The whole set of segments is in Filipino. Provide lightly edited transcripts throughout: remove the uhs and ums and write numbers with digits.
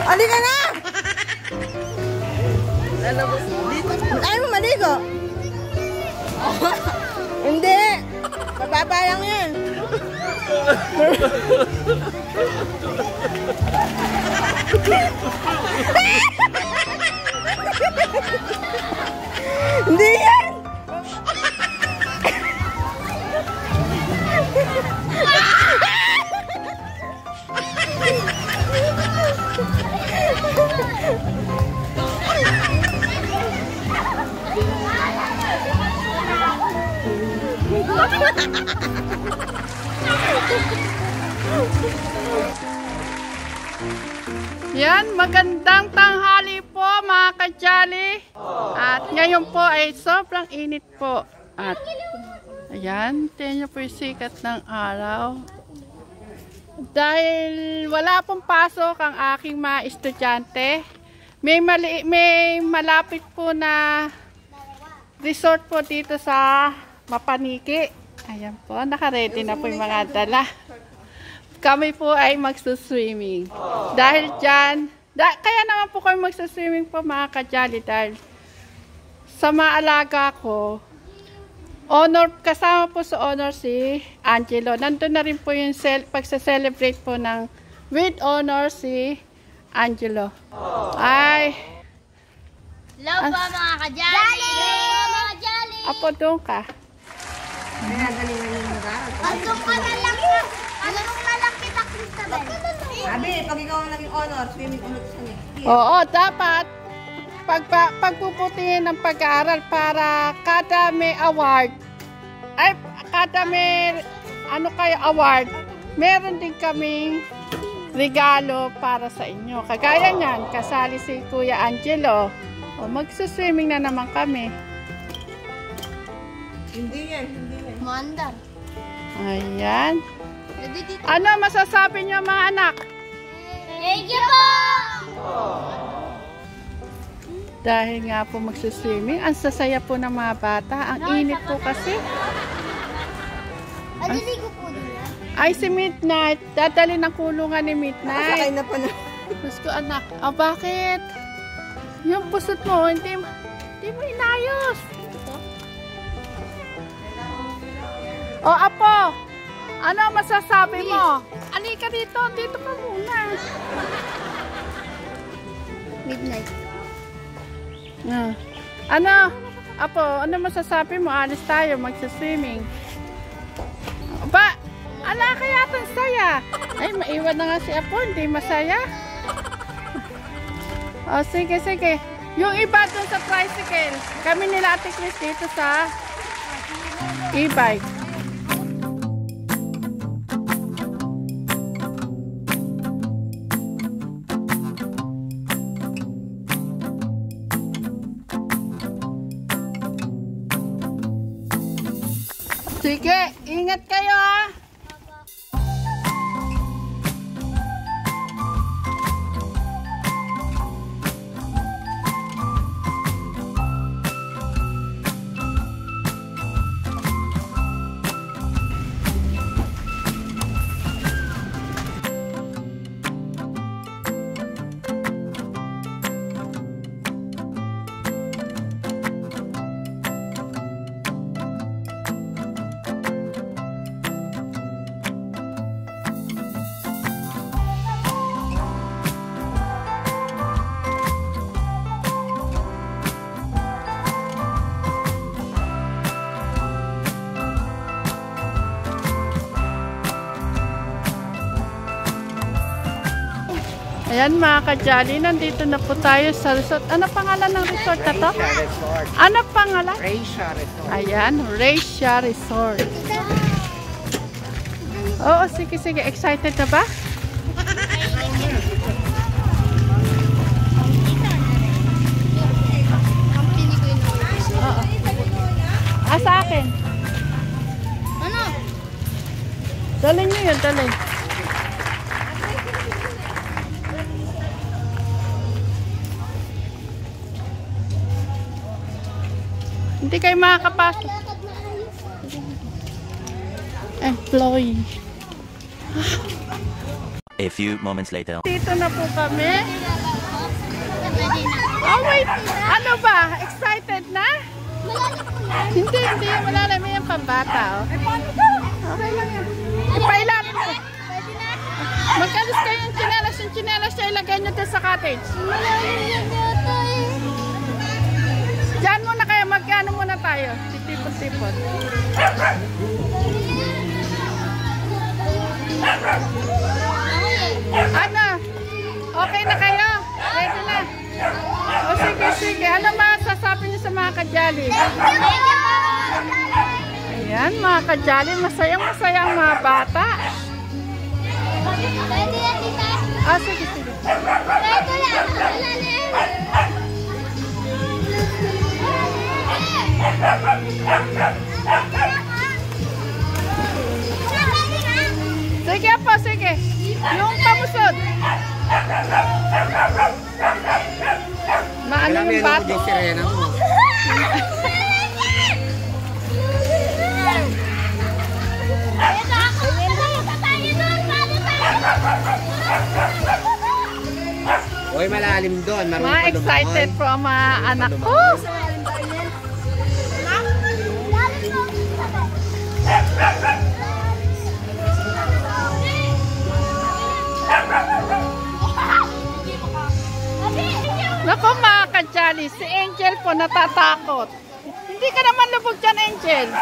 Halika na! Ayaw mo maligo? Hindi! Mababa lang yan. Hindi yan! Yan, magandang tanghali po mga ka-jolly. At ngayon po ay sobrang init po. At ayan, tingnan niyo po yung sikat ng araw. Dahil wala pong pasok ang aking mga estudyante, may malapit po na resort po dito sa Mapaniki. Ayan po, naka-ready na po yung mga dala. Kami po ay magsuswimming. Dahil dyan, kaya naman po kami magsuswimming po mga ka-jolly dahil sa maalaga ko, kasama po sa honor si Angelo. Nandun na rin po yung pagsa-celebrate po ng with honor si Angelo. Ay! Hello po mga ka-jolly! Hello mga jolly! Apo, doon ka. Pasok ka na lang na! Pasok na lang kita, Cristabel! Abi, pag ikaw ang naging honor, swimming ulit sa next year. Oo, dapat pagpuputihin ng pag-aaral para kada may award, award, meron din kaming regalo para sa inyo. Kagaya niyan, kasali si Kuya Angelo. O, magsuswimming na naman kami. Hindi yan, hindi yan. Mandar. Ayan. Ano masasabi niyo mga anak? Thank you po! Dahil nga po magsuswimming, ang sasaya po ng mga bata. Ang init po kasi. Aliligo po din yan. Ay, si Midnight. Dadali ng kulungan ni Sakay Midnight. na pa na. Gusto ko anak. Bakit? Yung pusot mo, hindi mo inayos. Apo. Ano masasabi mo? Alika dito. Dito ka muna. Midnight. Ano? Apo, ano masasabi mo? Alis tayo, magsaswimming. Ala, kaya itong saya. Ay, maiwan na nga si Apo, hindi masaya. Sige, sige. Yung iba dun sa tricycle, kami nila Ate Chris dito sa e-bike. Sige, ingat kayo ha. Ayan mga ka-jolly, nandito na po tayo sa resort. Ano pangalan ng resort na to? Ano pangalan? Raisha Resort. Ayan, Raisha Resort. Oo, sige, sige. Excited na ba? Oo. Sa akin. Ano? Dalhin nyo yun, dalhin. Hindi kayo makakapasok. employee. A few moments later. Dito na po kami. Oh wait, ano ba? Excited na? Hindi. Malalim yung pambata. Oh. Okay lang yan. Ipailalim mo. Magkalis kayo yung chinelas. Yung chinelas siya ilagay nyo dyan sa cottage. Diyan muna kayo. Mag-ano muna tayo. Titipon-tipon. Ano? Okay na kayo? Ready na? O sige. Ano masasabi niyo sa mga kajali? Ayan, mga kajali. Masayang-masaya ang mga bata. Ah, sige. Sige po, sige. Yung pamusod. Maano yung bato? Uy, malalim doon. Mga excited po ang mga anak ko. Naku mga kajali, si Angel po natatakot. Hindi ka naman lubog dyan, Angel.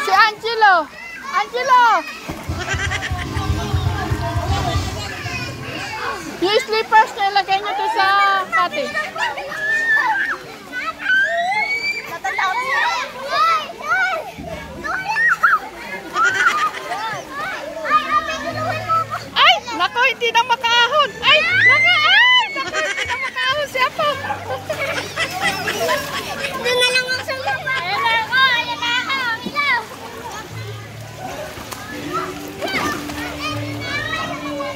Si Angelo. Yung slippers na ilagay nyo to sa cottage. Ay! Naku, hindi na makaahon. Ay! Naku, hindi na makaahon siya po. Doon na lang ako sa lupa. Ayan na ako. Ilaw.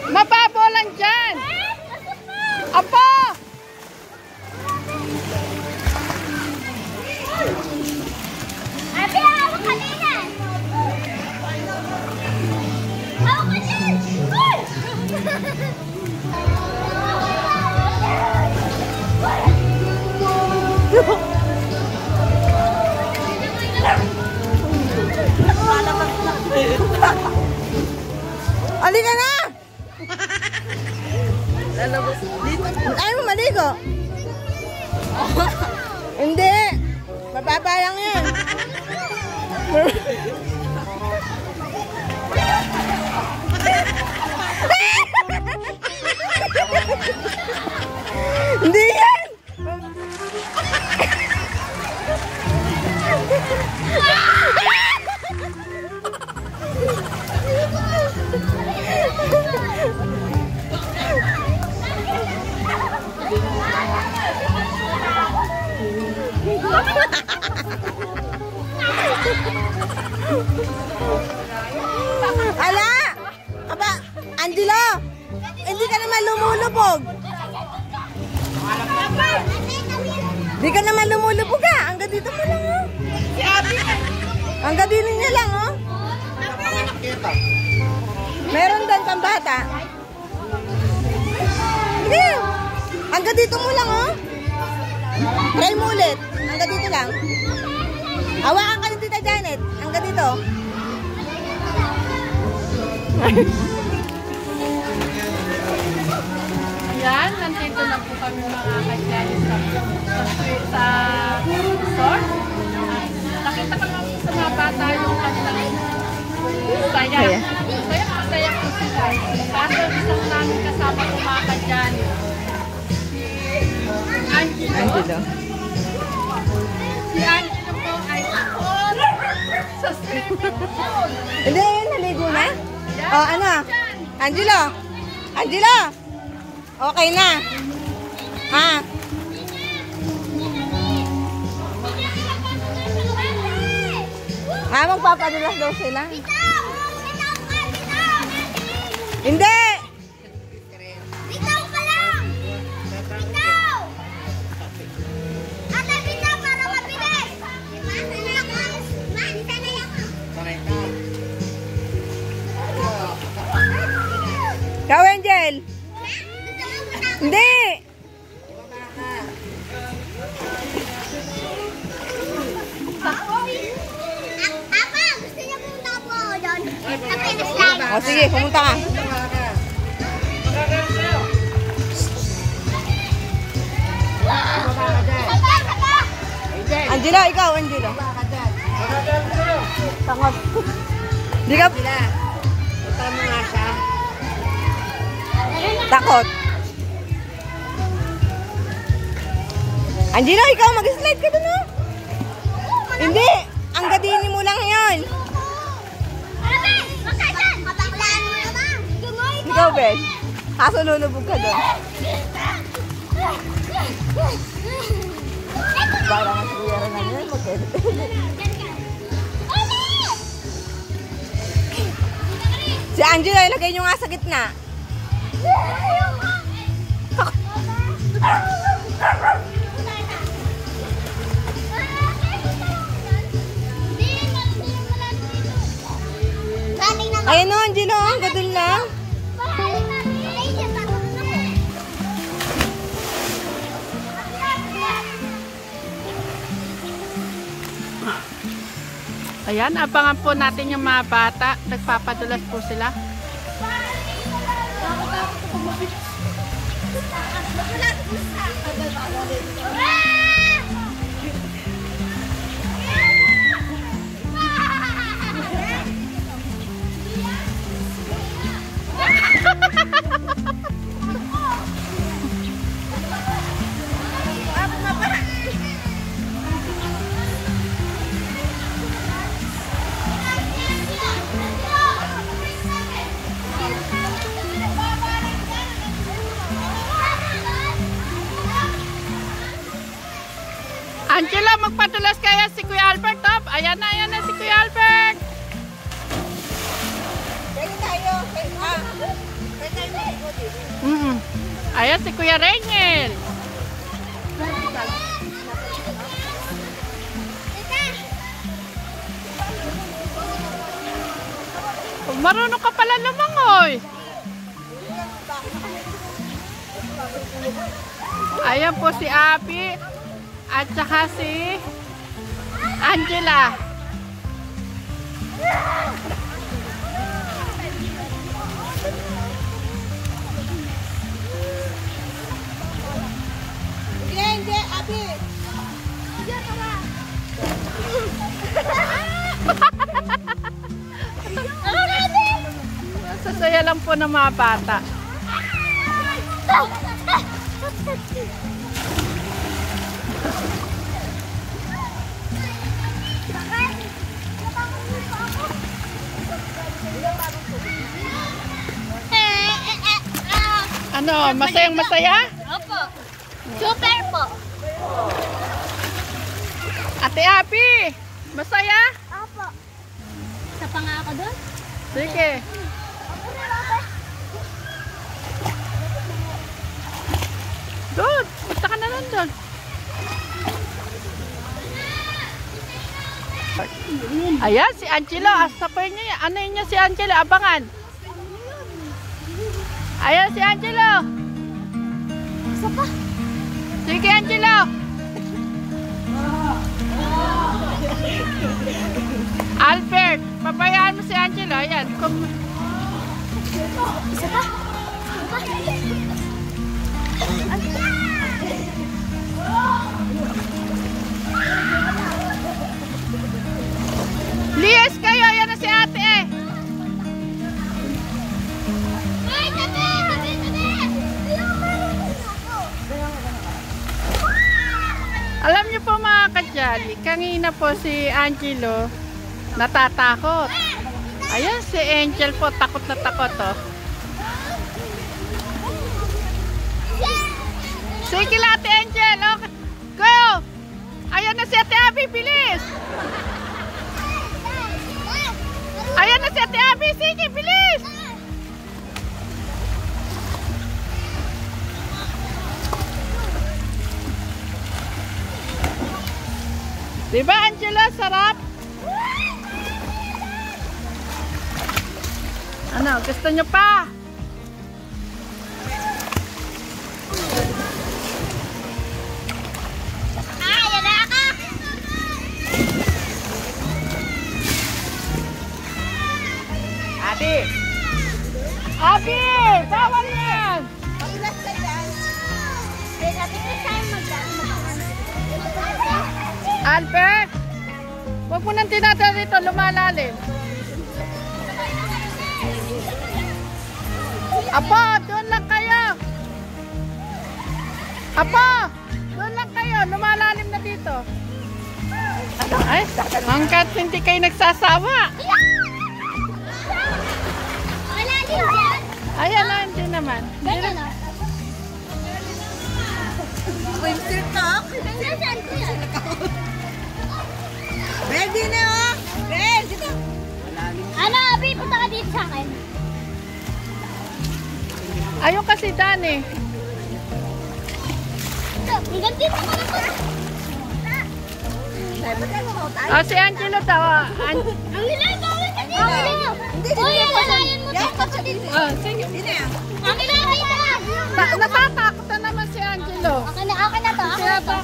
Mababo lang dyan. Apo! Abi, hawak ka nila. Hawak ka dyan. Halika na! Ayaw mo maligo? Hindi. Mababa lang yan. Hindi yan! Ala! Aba, Angelo! Hindi ka naman lumulubog. Hindi ka naman lumulubog ah. Hanggang dito mo lang oh. Hanggang dito niya lang oh. Meron din pang bata. Sige. Hanggang dito mo lang oh. Try mo ulit. Hanggang dito lang. Hawakan ka ni Tita Janet. Hanggang dito. Yan, nandito na po kami mga kajali sa resort. Nakita ko lang sa mga bata yung kanilang saya. Masaya po sila. Kaso isang namin kasama po mga kajali. Angelo. Si Angelo po ay sa swimming pool. Hindi, naligo na? O, ano? Angelo? Okay na. Ha? Magpapadulas daw sila. Hindi! Bitaw ka lang! Bitaw! Ate, bitaw para mapit Hindi! Apa, gusto niya pumunta po ako doon. Sa finish line. O sige, pumunta ka. Angela, ikaw, Angela. Tangot. Di ka... Tama nga siya. Takot. Angela, ikaw, mag-slide ka dun, oh. Hindi, ang gadini mo lang ngayon. Ikaw, Ben. Kaso lulubog ka dun. Parang mas kuyara na yun, mag-edit. Si Angela, ilagay nyo nga sa gitna. Ayun o, Angela, ang gadun lang. Ayan, abangan po natin yung mga bata. Nagpapadulas po sila. Angela, magpadulas kaya si Kuya Albert, oh. Ayan na si Kuya Albert. Kaya tayo. Ayan si Kuya Rengel. Marunong ka pala lumangoy. Ayan po si Abby. At saka si Angela. Hindi, Abi. Sasaya lang po ng mga bata. Ano, masayang masaya? Opo. Super po. Ate Abby, masaya? Opo. Sa pa nga ako doon? Sige. Doon, punta ka na lang doon. Ayan, si Angelo. Asapay niya. Ano yun niya si Angelo? Abangan. Ayan si Angelo. Isa pa. Sige, Angelo. Albert, pabayaan mo si Angelo. Ayan. Isa pa. Lies kayo. Ayan na si ate eh. Alam niyo po mga kadyali, kanina po si Angelo natatakot. Ayan si Angel po, takot na takot oh. Sige lang Ate Angel, okay. Go! Ayan na si Ate Abby, bilis! Ayan na si Ate Abby, sige, bilis! Diba Angela, sarap? Ano, gusto nyo pa? Albert! Huwag mo nang tinatawag dito, lumalalim. Apo, doon lang kayo. Apo, doon lang kayo, lumalalim na dito. Ay, hanggat hindi kayo nagsasawa. Ayan na, hindi naman. Swimsuit na. Ready na oh. Ready dito. Ano, Abi, punta ka dito sa akin. Ayun kasi Dani. Hanggang dito ka na to. Si Angelo daw. Ang ilan, bawal ka dito. Hindi, Uy, alalayan mo dito. Sige. Hindi na yan. Ang ilan, kayo na. Natatakot na naman si Angelo. Akin na to. Akin na to.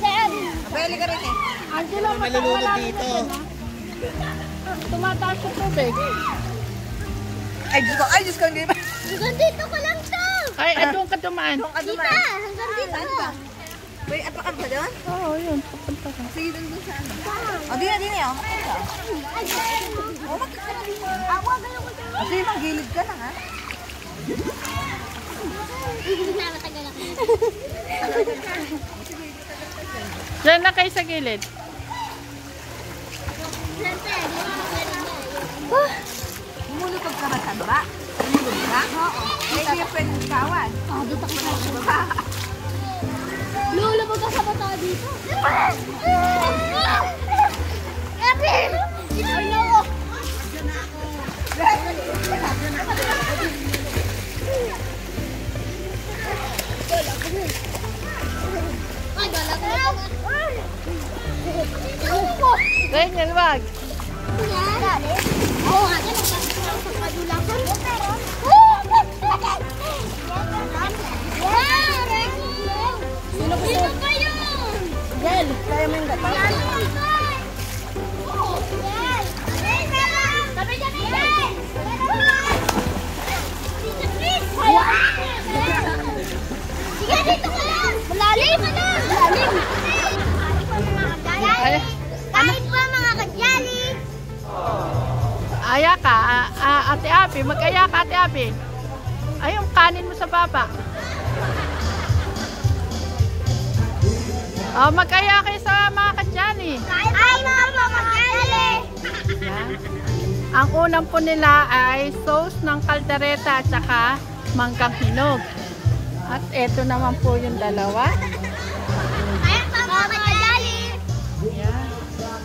Pwede ka rin eh. Angelo, Malulunod dito. Tumataas yung tubig. Ay, Diyos ko, hindi ba? Hanggang dito ka lang to. Ay, doon ka dumaan. Dito, hanggang dito. Saan ba? Wait, apakan ba doon? Oo, yun. Papunta ka. Sige, doon sa ano. O, di na, oh. O, sige, manggilid ka lang, ha? Matagal ako. Diyan na kayo sa gilid. Lumulutog ka ba sa baba? Lumulutog ka? Oo. Eh, hindi yung pwede kawan. Dito ka lang sa baba. Lulubog ka sa bata dito. Ate! Ano ko? Ay, gala ko. Daniel, wag. Oo, nga yan. Pagpadulakan. Sino ba yun? Gel, kaya mo yung gato? Sige, dito ka lang! Malalim! Malalim! Kahit pa mga kadyali! Aya ka, Ate Abi. Mag-aya ka, Ate Abi. Ay, yung kanin mo sa baba. Oh, mag-aya kayo sa mga kadyani. Ay, mga kadyali! Yan. Ang unang po nila ay sauce ng kaldereta at saka manggang hinog. At eto naman po yung dalawa. Ay, mga kadyali! Yan.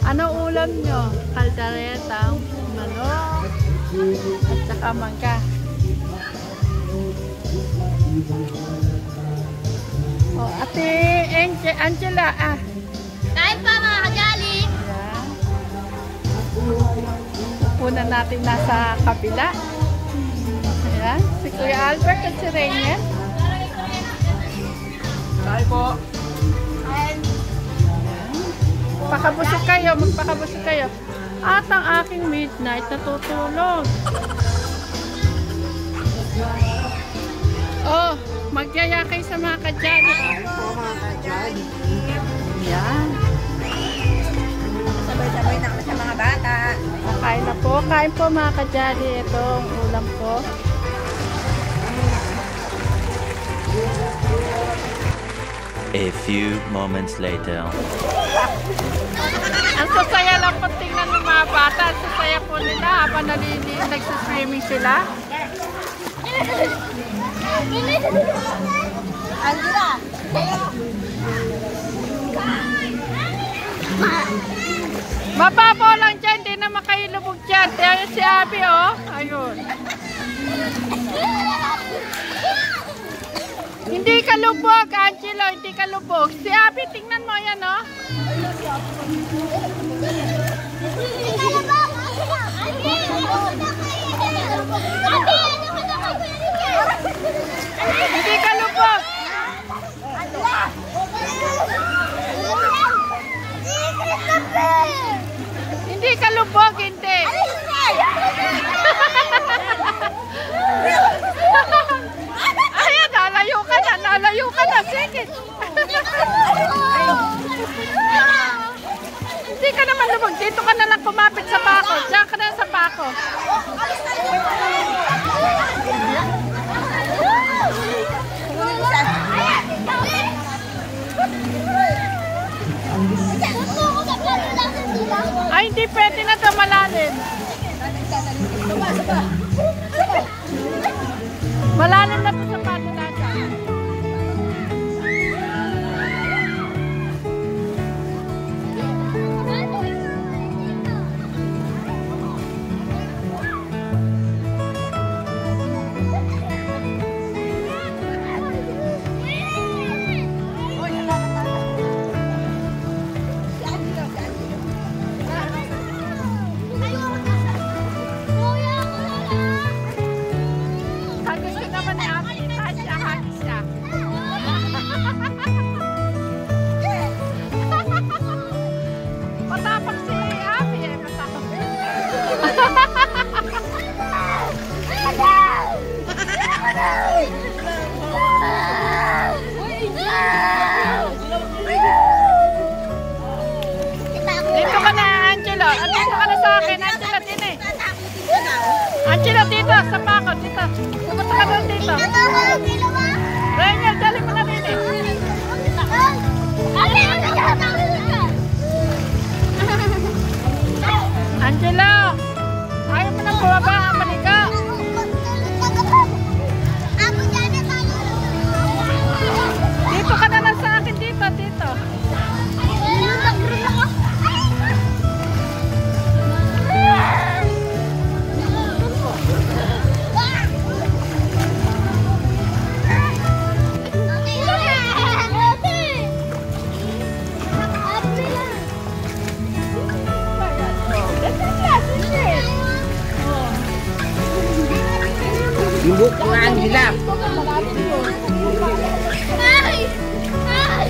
Ano ulam nyo? Kaldereta, manok, at saka mangga. Oh, Ate Angela, Kahit pa mga kadyali! Yan. Punan natin nasa kabila. Ayan, si Kuya Albert at si Rainier. Tayo po. Pakabusog kayo, magpakabusog kayo. At ang aking midnight natutulog. Oh, magyaya kayo sa mga kadyani. Po mga kadyan. Yan. Sabay-sabay na kami sa mga bata. Kain na po. Kain po mga kadyani. Itong ulam po. A few moments later. Ang sasaya lang po tingnan ng mga bata. Ang sasaya po nila habang nagsiswimming sila. Angela! Mababaw lang dyan. Hindi na makailubog dyan. Ayun si Abby, oh. Ayun. Hindi ka lubog, Angelo. Hindi ka lubog. Si Abby, tingnan mo yan, oh. Hindi ka lubog. Hindi ka lubog, hindi. Ayan, nalayo ka na, nalayo ka na. Sige. bakit? Hindi ka naman lumag. Dito ka na lang kumapit sa pako. Diyan ka na sa pako. Ay, hindi pwede na ito malalim. Malalim na po sa pato natin. Hagis ka naman ni Ami. Tahan siya, hagis siya. Matapang si Ami eh. Matapang. Dito ka na, Angelo. Dito ka na sa akin. Angelo, din eh. Angelo, dito. Sa pako, dito. Pupunta ka doon dito. Rainier, dali mo na din eh. Angelo, ayaw mo nang bumaba. Maliga. Dito ka na lang sa akin. Dito, dito. Yung mga Angela. Ay! Ay!